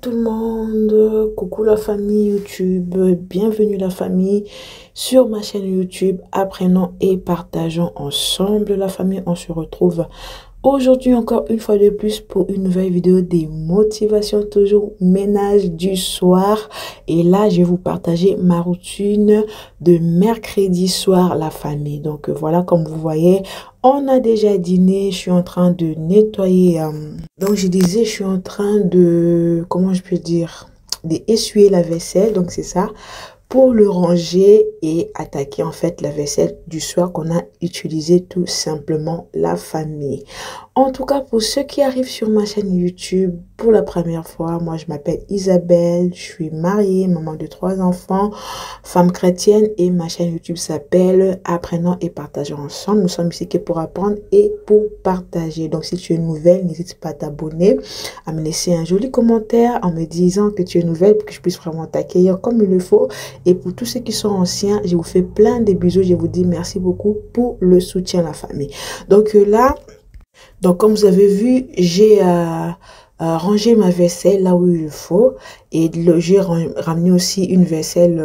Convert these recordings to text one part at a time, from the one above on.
tout le monde, coucou la famille YouTube, bienvenue la famille sur ma chaîne YouTube. Apprenons et partageons ensemble la famille. On se retrouve aujourd'hui encore une fois de plus pour une nouvelle vidéo des motivations, toujours ménage du soir. Et là, je vais vous partager ma routine de mercredi soir, la famille. Donc voilà, comme vous voyez, on a déjà dîné, je suis en train de nettoyer. Donc je disais, je suis en train de, comment je peux dire, d'essuyer la vaisselle, donc c'est ça, pour le ranger et attaquer en fait la vaisselle du soir qu'on a utilisé tout simplement la famille. En tout cas, pour ceux qui arrivent sur ma chaîne YouTube pour la première fois, moi je m'appelle Isabelle, je suis mariée, maman de 3 enfants, femme chrétienne et ma chaîne YouTube s'appelle Apprenons et partageons ensemble. Nous sommes ici que pour apprendre et pour partager. Donc si tu es nouvelle, n'hésite pas à t'abonner, à me laisser un joli commentaire en me disant que tu es nouvelle pour que je puisse vraiment t'accueillir comme il le faut. Et pour tous ceux qui sont anciens, je vous fais plein de bisous. Je vous dis merci beaucoup pour le soutien, la famille. Donc là, comme vous avez vu, j'ai rangé ma vaisselle là où il faut. Et j'ai ramené aussi une vaisselle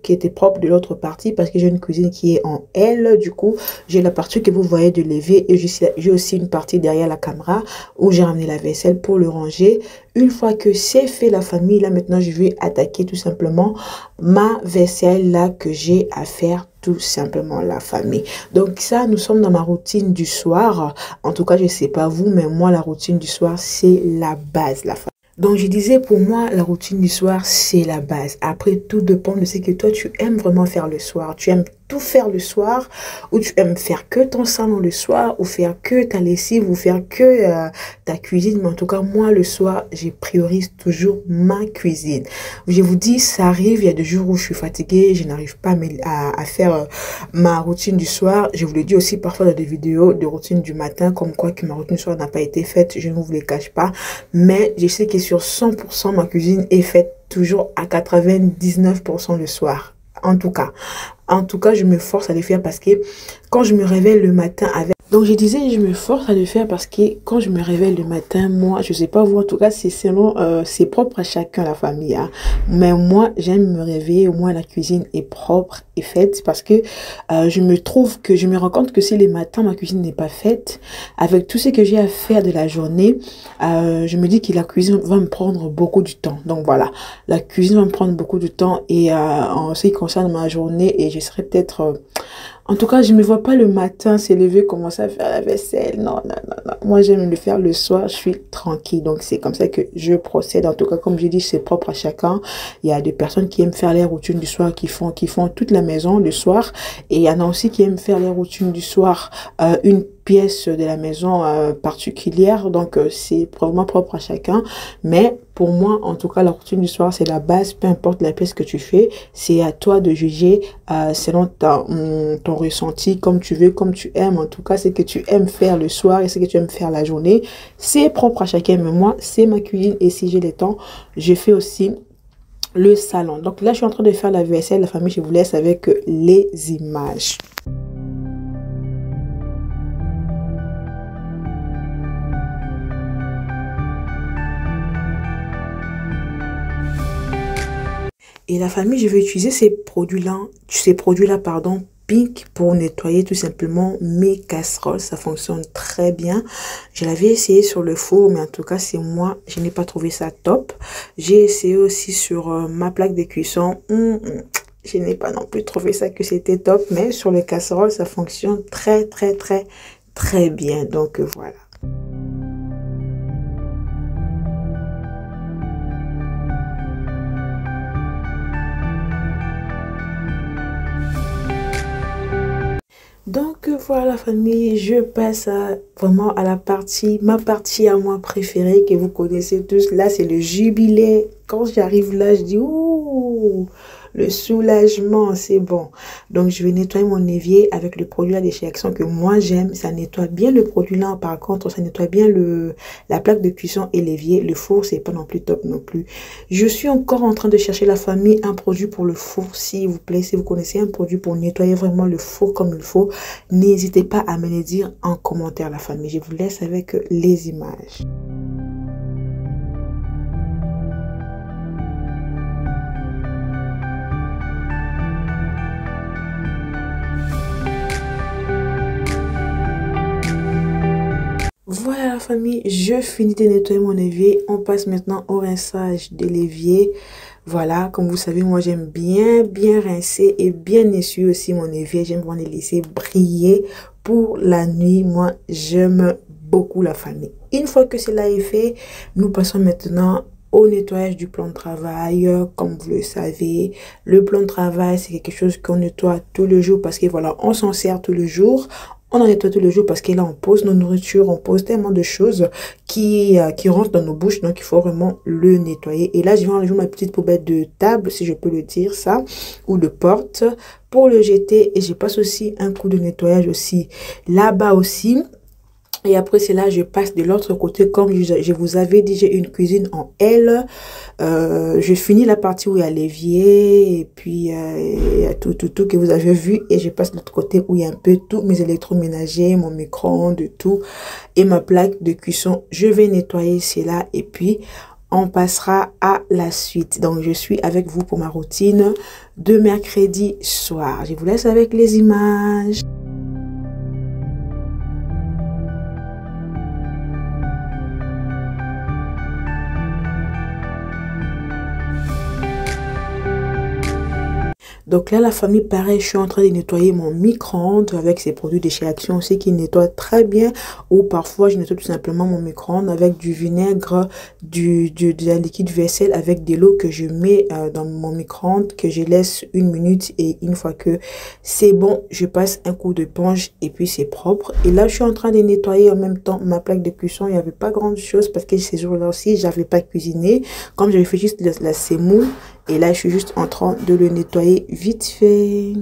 qui était propre de l'autre partie parce que j'ai une cuisine qui est en L. Du coup, j'ai la partie que vous voyez de l'évier et j'ai aussi une partie derrière la caméra où j'ai ramené la vaisselle pour le ranger. Une fois que c'est fait, la famille, là maintenant, je vais attaquer tout simplement ma vaisselle là que j'ai à faire tout simplement la famille. Donc ça, nous sommes dans ma routine du soir. En tout cas, je ne sais pas vous, mais moi, la routine du soir, c'est la base, la famille. Donc, je disais, pour moi, la routine du soir, c'est la base. Après, tout dépend de ce que toi, tu aimes vraiment faire le soir. Tu aimes tout faire le soir, ou tu aimes faire que ton salon le soir, ou faire que ta lessive, ou faire que ta cuisine. Mais en tout cas, moi, le soir, je priorise toujours ma cuisine. Je vous dis, ça arrive, il y a des jours où je suis fatiguée, je n'arrive pas à faire ma routine du soir. Je vous le dis aussi parfois dans des vidéos de routine du matin, comme quoi que ma routine du soir n'a pas été faite, je ne vous les cache pas. Mais je sais que sur 100%, ma cuisine est faite toujours à 99% le soir. En tout cas, je me force à le faire parce que quand je me réveille le matin avec... Donc, je disais, je me force à le faire parce que quand je me réveille le matin, moi, je sais pas vous, en tout cas, c'est selon, c'est propre à chacun, la famille. Hein. Mais moi, j'aime me réveiller, au moins la cuisine est propre et faite parce que je me rends compte que si les matins, ma cuisine n'est pas faite, avec tout ce que j'ai à faire de la journée, je me dis que la cuisine va me prendre beaucoup de temps. Donc, voilà, la cuisine va me prendre beaucoup de temps et en ce qui concerne ma journée, et je serai peut-être... En tout cas, je ne me vois pas le matin s'élever, commencer à faire la vaisselle. Non, non, non, non. Moi, j'aime le faire le soir. Je suis tranquille. Donc, c'est comme ça que je procède. En tout cas, comme je dis, c'est propre à chacun. Il y a des personnes qui aiment faire les routines du soir, qui font toute la maison le soir. Et il y en a aussi qui aiment faire les routines du soir, une pièce de la maison particulière. Donc, c'est vraiment propre à chacun. Mais pour moi, en tout cas, la routine du soir, c'est la base. Peu importe la pièce que tu fais, c'est à toi de juger selon ton ressenti, comme tu veux, comme tu aimes. En tout cas, c'est que tu aimes faire le soir et ce que tu aimes faire la journée. C'est propre à chacun. Mais moi, c'est ma cuisine. Et si j'ai le temps, je fais aussi le salon. Donc là, je suis en train de faire la vaisselle. La famille, je vous laisse avec les images. Et la famille, je vais utiliser ces produits-là, pardon, Pink pour nettoyer tout simplement mes casseroles. Ça fonctionne très bien. Je l'avais essayé sur le four, mais en tout cas, c'est moi, je n'ai pas trouvé ça top. J'ai essayé aussi sur ma plaque de cuisson. Je n'ai pas non plus trouvé ça que c'était top, mais sur les casseroles, ça fonctionne très, très, très, très bien. Donc, voilà. Donc voilà la famille, je passe vraiment à ma partie à moi préférée que vous connaissez tous. Là, c'est le jubilé. Quand j'arrive là, je dis ouh, le soulagement, c'est bon. Donc je vais nettoyer mon évier avec le produit là de chez Action que moi j'aime. Ça nettoie bien le produit là. Par contre, ça nettoie bien la plaque de cuisson et l'évier. Le four, c'est pas non plus top non plus. Je suis encore en train de chercher la famille un produit pour le four, s'il vous plaît. Si vous connaissez un produit pour nettoyer vraiment le four comme il faut, n'hésitez pas à me le dire en commentaire la famille. Je vous laisse avec les images. famille, je finis de nettoyer mon évier. On passe maintenant au rinçage de l'évier. Voilà, comme vous savez, moi j'aime bien rincer et bien essuyer aussi mon évier. J'aime vraiment les laisser briller pour la nuit. Moi, j'aime beaucoup la famille. Une fois que cela est fait, nous passons maintenant au nettoyage du plan de travail. Comme vous le savez, le plan de travail, c'est quelque chose qu'on nettoie tous les jours parce que voilà, on s'en sert tous les jours. On en nettoie tous les jours parce que là, on pose nos nourritures, on pose tellement de choses qui rentrent dans nos bouches. Donc, il faut vraiment le nettoyer. Et là, je vais enlever ma petite poubelle de table, si je peux le dire ça, ou de porte, pour le jeter. Et je passe aussi un coup de nettoyage aussi là-bas aussi. Et après cela, je passe de l'autre côté. Comme je vous avais dit, j'ai une cuisine en L. Je finis la partie où il y a l'évier et puis il y a tout que vous avez vu. Et je passe de l'autre côté où il y a un peu tout, mes électroménagers, mon micro-ondes, tout. Et ma plaque de cuisson. Je vais nettoyer cela et puis on passera à la suite. Donc, je suis avec vous pour ma routine de mercredi soir. Je vous laisse avec les images. Donc là, la famille, pareil, je suis en train de nettoyer mon micro-ondes avec ces produits de chez Action aussi qui nettoient très bien. Ou parfois, je nettoie tout simplement mon micro-ondes avec du vinaigre, de la liquide vaisselle avec de l'eau que je mets dans mon micro-ondes, que je laisse 1 minute. Et une fois que c'est bon, je passe un coup d'éponge et puis c'est propre. Et là, je suis en train de nettoyer en même temps ma plaque de cuisson. Il n'y avait pas grand chose parce que ces jours-là aussi, j'avais pas cuisiné. Comme j'avais fait juste la semoule. Et là, je suis juste en train de le nettoyer vite fait.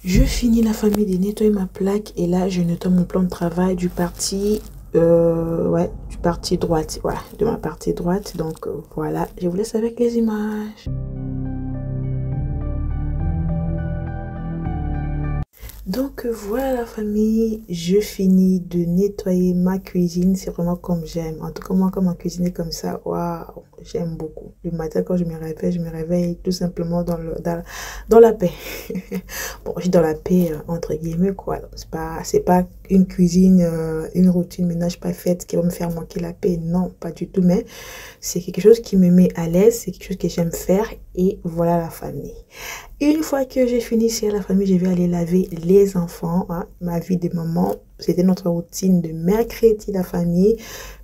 Je finis la famille de nettoyer ma plaque. Et là, je nettoie mon plan de travail du parti, du parti droite. Voilà, de ma partie droite. Donc, voilà, je vous laisse avec les images. Donc voilà la famille, je finis de nettoyer ma cuisine, c'est vraiment comme j'aime. En tout cas moi quand ma cuisine est comme ça, waouh, j'aime beaucoup. Le matin quand je me réveille tout simplement dans la paix. Bon, je suis dans la paix entre guillemets quoi. C'est pas une cuisine, une routine ménage pas faite qui va me faire manquer la paix, non, pas du tout. Mais c'est quelque chose qui me met à l'aise, c'est quelque chose que j'aime faire et voilà la famille. Une fois que j'ai fini ici à la famille, je vais aller laver les enfants, hein, ma vie de maman. C'était notre routine de mercredi, la famille.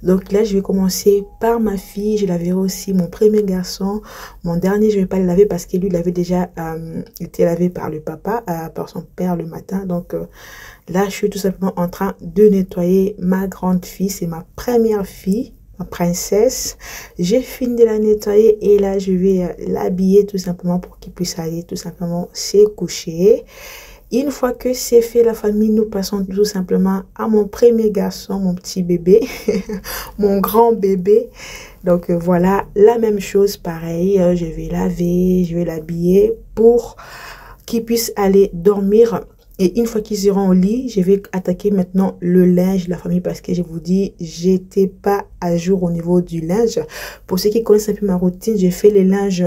Donc là, je vais commencer par ma fille. Je laverai aussi mon premier garçon. Mon dernier, je ne vais pas le laver parce que lui, il avait déjà été lavé par le papa, par son père le matin. Donc là, je suis tout simplement en train de nettoyer ma grande fille. C'est ma première fille. Princesse, j'ai fini de la nettoyer et là je vais l'habiller tout simplement pour qu'il puisse aller tout simplement se coucher. Une fois que c'est fait la famille, nous passons tout simplement à mon premier garçon, mon petit bébé, mon grand bébé. Donc voilà, la même chose, pareil, je vais laver, je vais l'habiller pour qu'il puisse aller dormir. Et une fois qu'ils iront au lit, je vais attaquer maintenant le linge de la famille parce que je vous dis, j'étais pas à jour au niveau du linge. Pour ceux qui connaissent un peu ma routine, j'ai fait les linges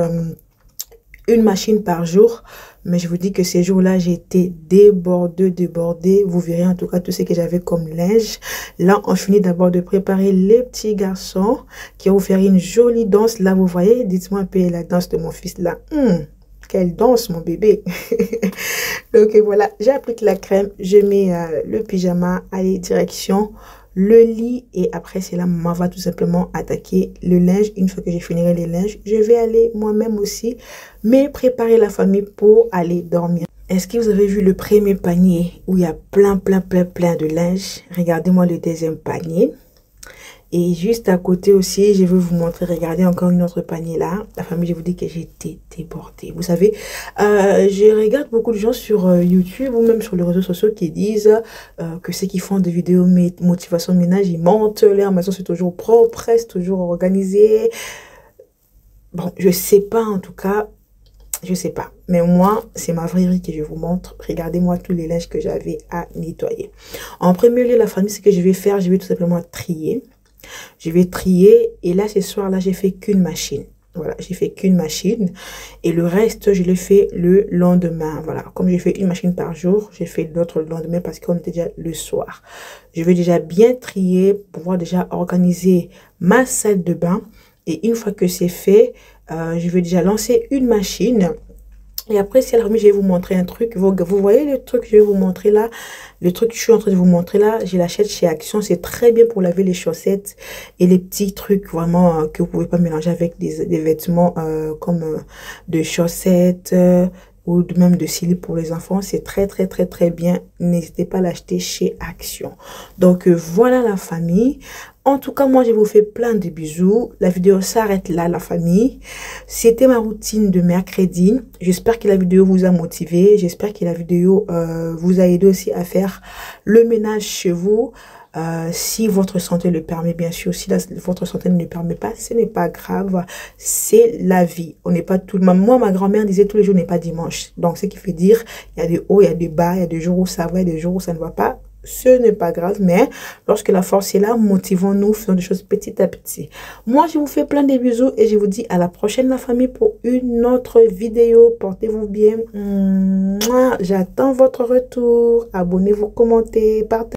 une machine par jour. Mais je vous dis que ces jours-là, j'étais débordée. Vous verrez en tout cas tout ce que j'avais comme linge. Là, on finit d'abord de préparer les petits garçons qui vont vous faire une jolie danse. Là, vous voyez, dites-moi un peu la danse de mon fils là. Quelle danse, mon bébé. Donc voilà, j'applique la crème, je mets le pyjama, allez, direction le lit. Et après, c'est là, maman va tout simplement attaquer le linge. Une fois que j'ai fini les linges, je vais aller moi-même aussi, mais préparer la famille pour aller dormir. Est-ce que vous avez vu le premier panier où il y a plein de linge? Regardez-moi le deuxième panier. Et juste à côté aussi, je vais vous montrer, regardez encore une autre panier là. La famille, je vous dis que j'étais débordée. Vous savez, je regarde beaucoup de gens sur YouTube ou même sur les réseaux sociaux qui disent que ceux qui font des vidéos motivation ménage, ils mentent. Leur maison, c'est toujours propre, c'est toujours organisé. Bon, je sais pas en tout cas. Je sais pas. Mais moi, c'est ma vraie vie que je vous montre. Regardez-moi tous les linges que j'avais à nettoyer. En premier lieu, la famille, ce que je vais faire, je vais tout simplement trier. Je vais trier et là, ce soir-là, j'ai fait qu'une machine. Voilà, j'ai fait qu'une machine et le reste, je l'ai fait le lendemain. Voilà, comme j'ai fait une machine par jour, j'ai fait l'autre le lendemain parce qu'on était déjà le soir. Je vais déjà bien trier, pouvoir déjà organiser ma salle de bain. Et une fois que c'est fait, je vais déjà lancer une machine. Et après, si à la remise, je vais vous montrer un truc. Vous voyez le truc que je vais vous montrer là? Le truc que je suis en train de vous montrer là, je l'achète chez Action. C'est très bien pour laver les chaussettes et les petits trucs vraiment que vous pouvez pas mélanger avec des vêtements comme de chaussettes ou même de slip pour les enfants. C'est très, très, très, très bien. N'hésitez pas à l'acheter chez Action. Donc, voilà la famille. En tout cas, moi, je vous fais plein de bisous. La vidéo s'arrête là, la famille. C'était ma routine de mercredi. J'espère que la vidéo vous a motivé. J'espère que la vidéo vous a aidé aussi à faire le ménage chez vous. Si votre santé le permet, bien sûr. Si votre santé ne le permet pas, ce n'est pas grave. C'est la vie. On n'est pas tout le monde. Moi, ma grand-mère disait tous les jours n'est pas dimanche. Donc, ce qui fait dire, il y a des hauts, il y a des bas, il y a des jours où ça va, il y a des jours où ça ne va pas. Ce n'est pas grave, mais lorsque la force est là, motivons-nous, faisons des choses petit à petit. Moi, je vous fais plein de bisous et je vous dis à la prochaine, la famille, pour une autre vidéo. Portez-vous bien. J'attends votre retour. Abonnez-vous, commentez, partagez.